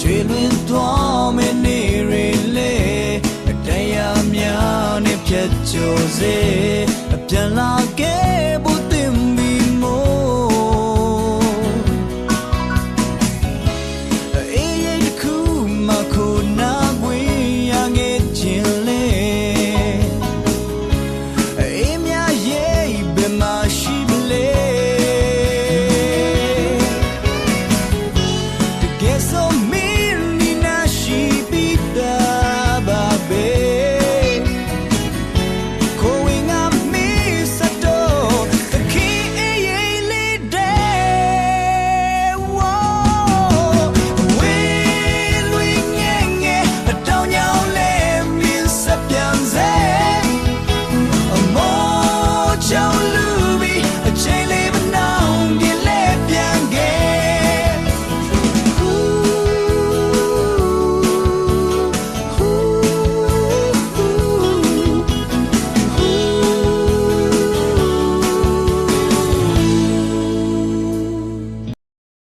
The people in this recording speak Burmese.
ကျွေလွင်သွားမနေရလေတရားများနဲ့ဖြတ်ကျော်စေပြန်လာခဲ့ဖို့တင်ပြီးမို့အေးရခုမခုနာခွေရငယ်ခြင်းလေအေးမြရဲ့ဘယ်မှာရှိမလဲတကယ်ဆို